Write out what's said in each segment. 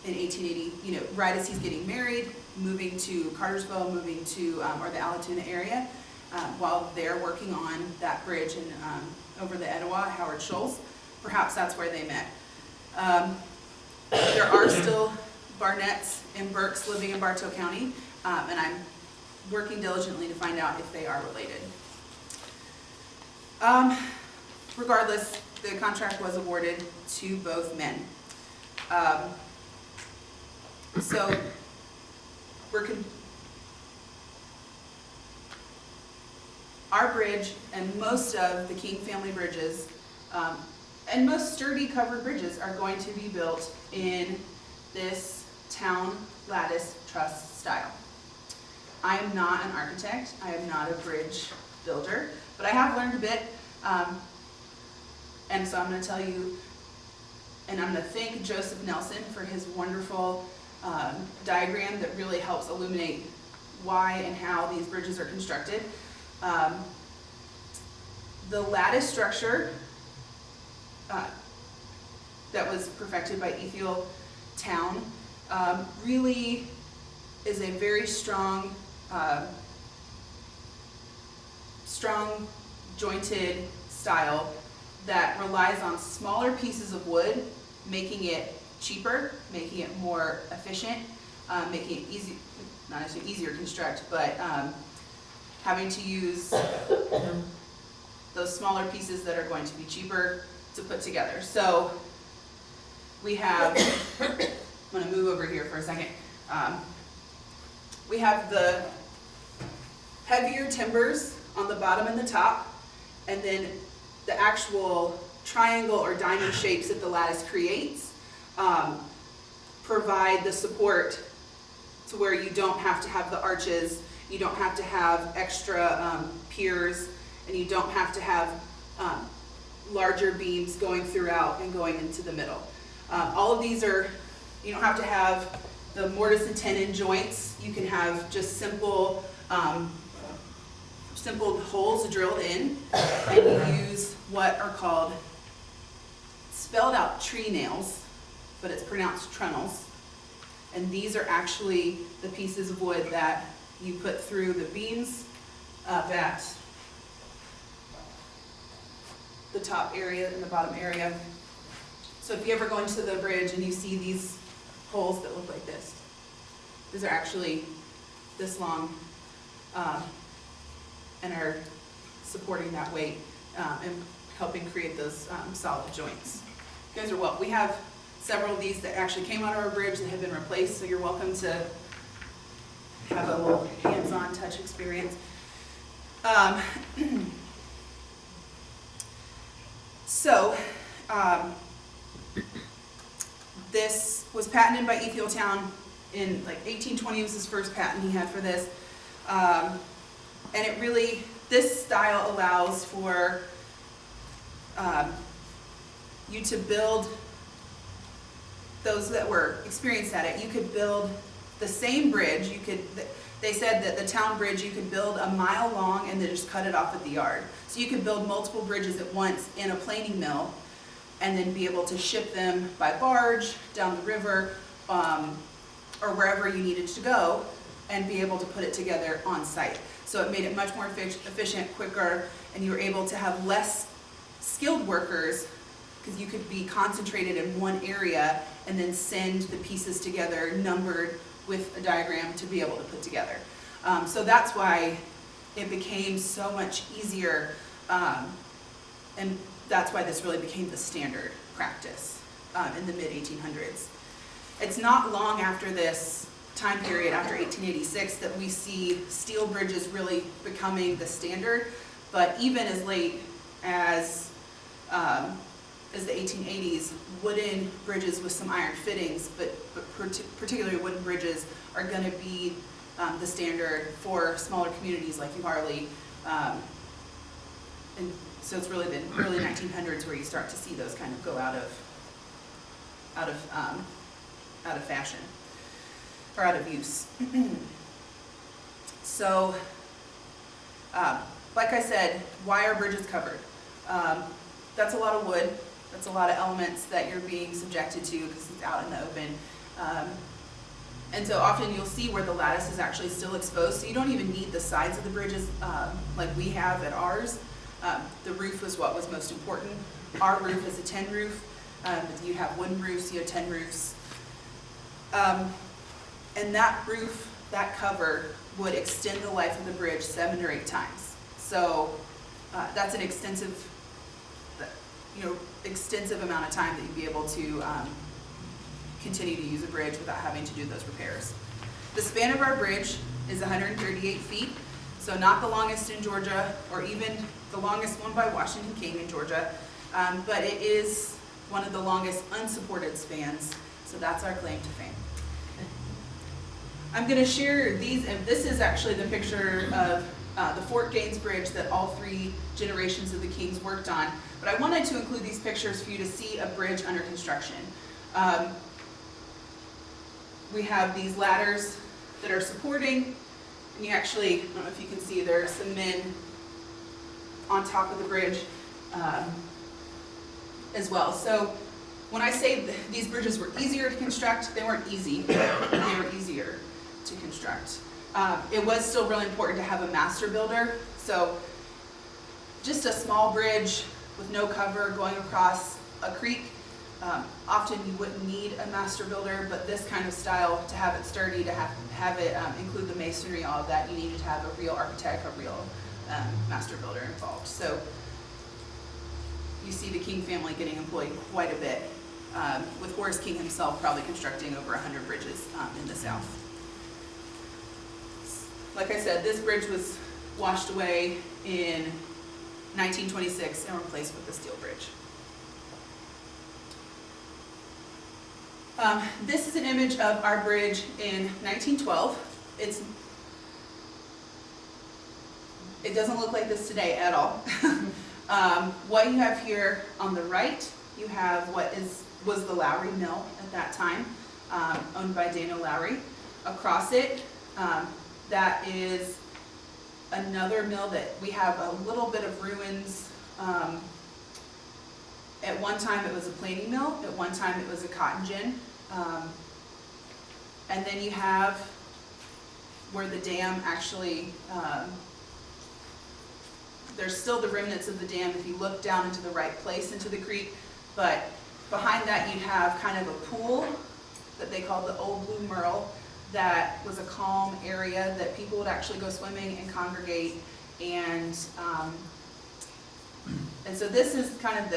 in 1880, you know, right as he's getting married, moving to Cartersville, moving to, or the Alatoona area, while they're working on that bridge and over the Etowah, Howard Shoals. Perhaps that's where they met. There are still Barnetts and Burkes living in Bartow County, and I'm working diligently to find out if they are related. Regardless, the contract was awarded to both men. So our bridge and most of the King family bridges, and most sturdy covered bridges, are going to be built in this town lattice truss style. I am not an architect, I am not a bridge builder, but I have learned a bit, and so I'm going to tell you, and I'm going to thank Joseph Nelson for his wonderful diagram that really helps illuminate why and how these bridges are constructed. The lattice structure that was perfected by Ethiel Town really is a very strong jointed style that relies on smaller pieces of wood, making it cheaper, making it more efficient, making it easy, not necessarily easier to construct, but having to use those smaller pieces that are going to be cheaper to put together. So we have, I'm going to move over here for a second. We have the heavier timbers on the bottom and the top, and then the actual triangle or diamond shapes that the lattice creates provide the support to where you don't have to have the arches, you don't have to have extra piers, and you don't have to have larger beams going throughout and going into the middle. All of these are, you don't have to have the mortise and tenon joints. You can have just simple holes drilled in, and you use what are called, spelled out tree nails, but it's pronounced trunnels. And these are actually the pieces of wood that you put through the beams at the top area and the bottom area. So if you ever go into the bridge and you see these holes that look like this, these are actually this long and are supporting that weight and helping create those solid joints. You guys are welcome. We have several of these that actually came out of our bridge that have been replaced, so you're welcome to have a little hands-on touch experience. This was patented by Ethiel Town in like 1820 was his first patent he had for this. And it really, this style allows for you to build, those that were experienced at it, you could build the same bridge. You could, they said that the town bridge, you could build a mile long and then just cut it off at the yard. So you could build multiple bridges at once in a planing mill and then be able to ship them by barge down the river or wherever you needed to go and be able to put it together on site. So it made it much more efficient, quicker, and you were able to have less skilled workers because you could be concentrated in one area and then send the pieces together numbered with a diagram to be able to put together. So that's why it became so much easier, and that's why this really became the standard practice in the mid-1800s. It's not long after this time period, after 1886, that we see steel bridges really becoming the standard, but even as late as the 1880s, wooden bridges with some iron fittings, but particularly wooden bridges, are going to be the standard for smaller communities like Euharlee. And so it's really been early 1900s where you start to see those kind of go out of fashion or out of use. So, like I said, why are bridges covered? That's a lot of wood. That's a lot of elements that you're being subjected to because it's out in the open. And so often you'll see where the lattice is actually still exposed, so you don't even need the sides of the bridges like we have at ours. The roof was what was most important. Our roof is a tin roof. You have wooden roofs, you have tin roofs. And that roof, that cover, would extend the life of the bridge 7 or 8 times. So that's an extensive amount of time that you'd be able to continue to use a bridge without having to do those repairs. The span of our bridge is 138 feet, so not the longest in Georgia, or even the longest one by Washington King in Georgia, but it is one of the longest unsupported spans, so that's our claim to fame. I'm going to share these, and this is actually the picture of the Fort Gaines Bridge that all 3 generations of the Kings worked on, but I wanted to include these pictures for you to see a bridge under construction. We have these ladders that are supporting, and you actually, I don't know if you can see, there are some men on top of the bridge as well. So when I say these bridges were easier to construct, they weren't easy, they were easier to construct. It was still really important to have a master builder, so just a small bridge with no cover going across a creek, often you wouldn't need a master builder, but this kind of style, to have it sturdy, to have it include the masonry, all of that, you needed to have a real architect, a real master builder involved. So you see the King family getting employed quite a bit, with Horace King himself probably constructing over 100 bridges in the South. Like I said, this bridge was washed away in 1926 and replaced with the steel bridge. This is an image of our bridge in 1912. It doesn't look like this today at all. What you have here on the right, you have what was the Lowry Mill at that time, owned by Daniel Lowry. Across it, that is another mill that we have a little bit of ruins. At one time it was a planing mill, at one time it was a cotton gin. And then you have where the dam actually, there's still the remnants of the dam if you look down into the right place into the creek, but behind that you'd have kind of a pool that they called the Old Blue Merle, that was a calm area that people would actually go swimming and congregate, and so this is kind of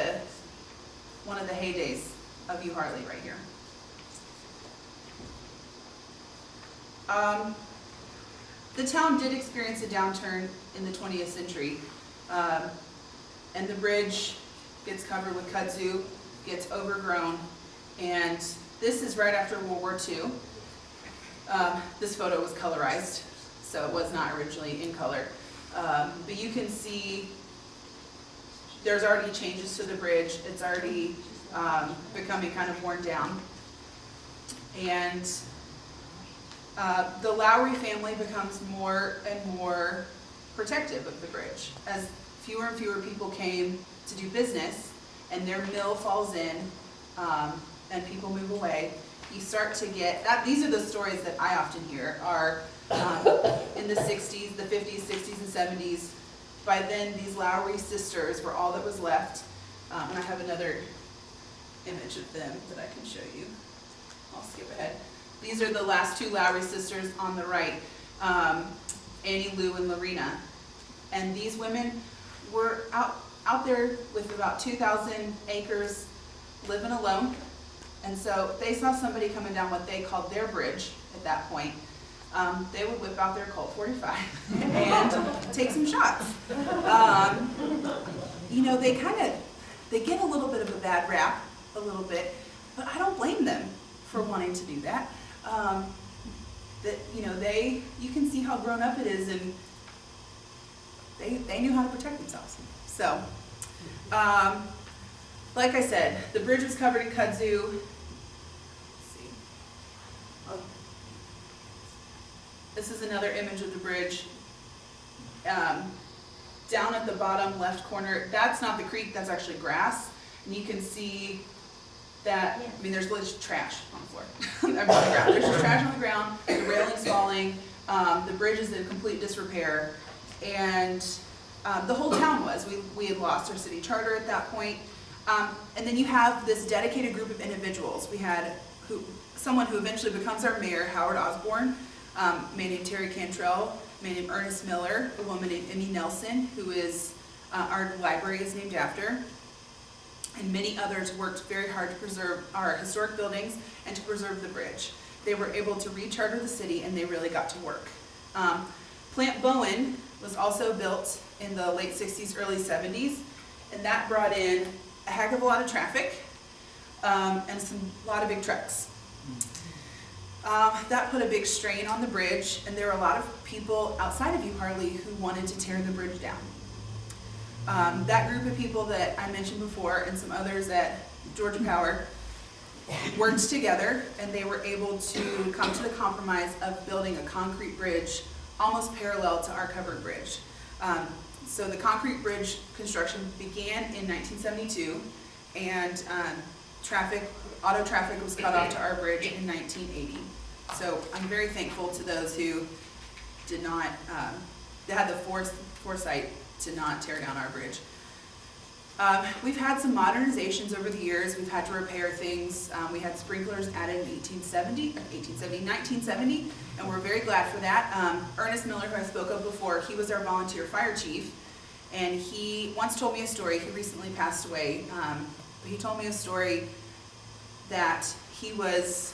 one of the heydays of Euharlee right here. The town did experience a downturn in the 20th century, and the bridge gets covered with kudzu, gets overgrown, and this is right after World War II. This photo was colorized, so it was not originally in color. But you can see there's already changes to the bridge. It's already becoming kind of worn down. And the Lowry family becomes more and more protective of the bridge. As fewer and fewer people came to do business and their mill falls in and people move away, you start to get that. These are the stories that I often hear are in the 60s, the 50s, 60s, and 70s. By then, these Lowry sisters were all that was left. And I have another image of them that I can show you. I'll skip ahead. These are the last 2 Lowry sisters on the right, Annie Lou and Lorena. And these women were out there with about 2,000 acres living alone. And so if they saw somebody coming down what they called their bridge at that point, they would whip out their Colt 45 and take some shots. You know, they get a little bit of a bad rap, a little bit, but I don't blame them for wanting to do that. You can see how grown up it is, and they knew how to protect themselves. So, like I said, the bridge was covered in kudzu. This is another image of the bridge. Down at the bottom left corner, that's not the creek, that's actually grass. And you can see that, I mean, there's just trash on the floor. I mean, on the ground. There's just trash on the ground, the railing's falling, the bridge is in complete disrepair, and the whole town was. We had lost our city charter at that point. And then you have this dedicated group of individuals. We had someone who eventually becomes our mayor, Howard Osborne, a man named Terry Cantrell, a man named Ernest Miller, a woman named Emmy Nelson, who is our library is named after, and many others worked very hard to preserve our historic buildings and to preserve the bridge. They were able to recharter the city, and they really got to work. Plant Bowen was also built in the late 60s, early 70s, and that brought in a heck of a lot of traffic and a lot of big trucks. That put a big strain on the bridge, and there were a lot of people outside of Euharlee who wanted to tear the bridge down. That group of people that I mentioned before and some others at Georgia Power worked together, and they were able to come to the compromise of building a concrete bridge almost parallel to our covered bridge. So the concrete bridge construction began in 1972, and auto traffic was cut off to our bridge in 1980. So I'm very thankful to those who did not, that had the foresight to not tear down our bridge. We've had some modernizations over the years. We've had to repair things. We had sprinklers added in 1970, and we're very glad for that. Ernest Miller, who I spoke of before, he was our volunteer fire chief, and he once told me a story. He recently passed away. But he told me a story that he was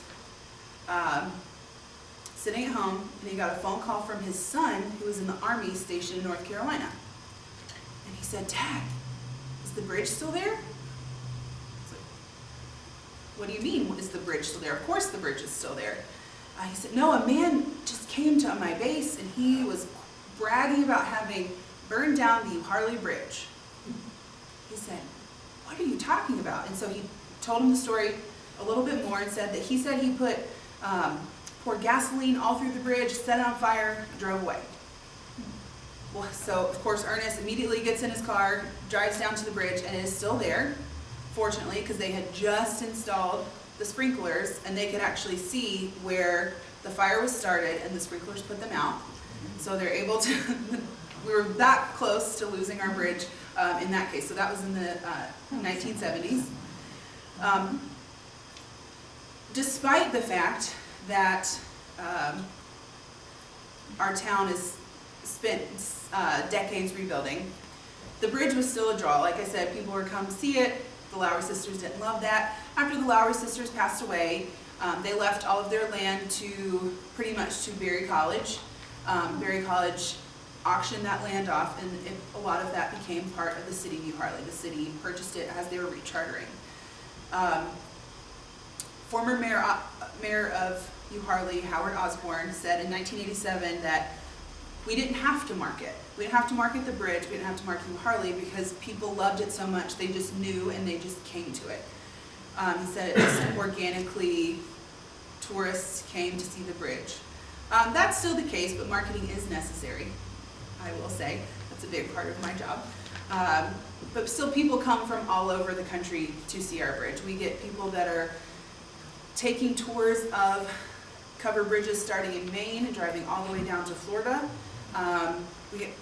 sitting at home, and he got a phone call from his son, who was in the Army stationed in North Carolina. And he said, "Dad, is the bridge still there?" I was like, "What do you mean, is the bridge still there?" "Of course the bridge is still there." He said, "No, a man just came to my base, and he was bragging about having burned down the Euharlee Bridge." He said, "What are you talking about?" And so he told him the story a little bit more and said that he poured gasoline all through the bridge, set it on fire, drove away. Well, so of course Ernest immediately gets in his car, drives down to the bridge, and it is still there, fortunately, because they had just installed the sprinklers, and they could actually see where the fire was started, and the sprinklers put them out. So they're able to, we were that close to losing our bridge in that case. So that was in the 1970s. Despite the fact that our town has spent decades rebuilding, the bridge was still a draw. Like I said, people would come see it. The Lowry sisters didn't love that. After the Lowry sisters passed away, they left all of their land to pretty much to Berry College. Berry College auctioned that land off, and a lot of that became part of the city of Euharlee. The city purchased it as they were rechartering. Former mayor of Euharlee, Howard Osborne, said in 1987 that we didn't have to market. We didn't have to market the bridge. We didn't have to market Euharlee because people loved it so much. They just knew, and they just came to it. He said it just organically, tourists came to see the bridge. That's still the case, but marketing is necessary, I will say. That's a big part of my job. But still, people come from all over the country to see our bridge. We get people that are taking tours of covered bridges starting in Maine and driving all the way down to Florida. We get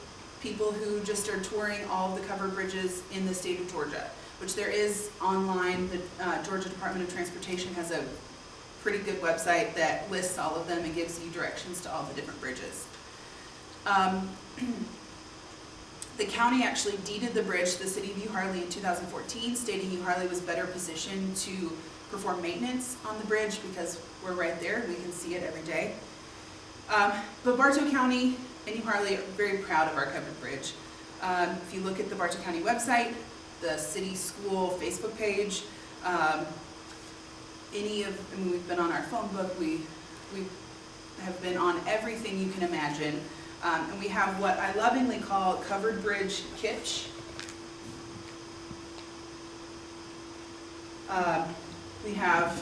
people who just are touring all of the covered bridges in the state of Georgia, which there is online. The Georgia Department of Transportation has a pretty good website that lists all of them and gives you directions to all the different bridges. The county actually deeded the bridge to the city of Euharlee in 2014, stating Euharlee was better positioned to perform maintenance on the bridge because we're right there. We can see it every day. But Bartow County and Euharlee are very proud of our covered bridge. If you look at the Bartow County website, the city school Facebook page, we've been on our phone book, we have been on everything you can imagine. And we have what I lovingly call covered bridge kitsch. We have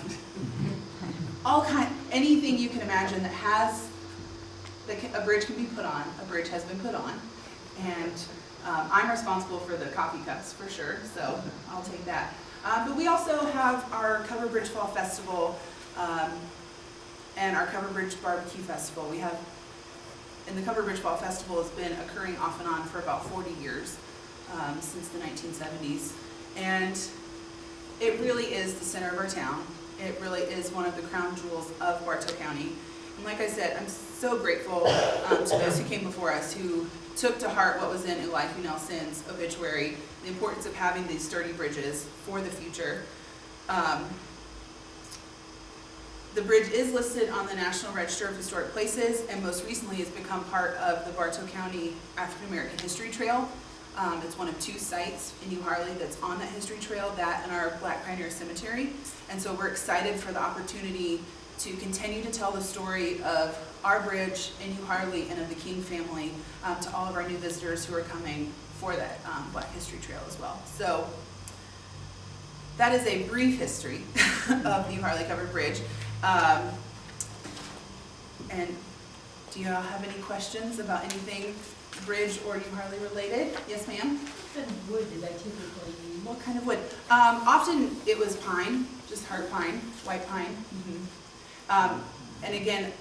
anything you can imagine that a bridge can be put on. A bridge has been put on, and I'm responsible for the coffee cups for sure. So I'll take that. But we also have our Cover Bridge Fall Festival and our Cover Bridge Barbecue Festival. And the Cover Bridge Fall Festival has been occurring off and on for about 40 years, since the 1970s. And it really is the center of our town. It really is one of the crown jewels of Bartow County. And like I said, I'm so grateful to those who came before us, who took to heart what was in Euharlee Nelson's obituary, the importance of having these sturdy bridges for the future. The bridge is listed on the National Register of Historic Places, and most recently has become part of the Bartow County African American History Trail. It's one of 2 sites in Euharlee that's on that history trail, that and our Black Pioneer Cemetery. And so we're excited for the opportunity to continue to tell the story of our bridge in Euharlee and of the King family to all of our new visitors who are coming for that Black History Trail as well. So that is a brief history of the Euharlee Covered Bridge. And do you all have any questions about anything bridge or Euharlee related? Yes, ma'am? What kind of wood did I typically use? What kind of wood? Often it was pine, just hard pine, white pine. And again,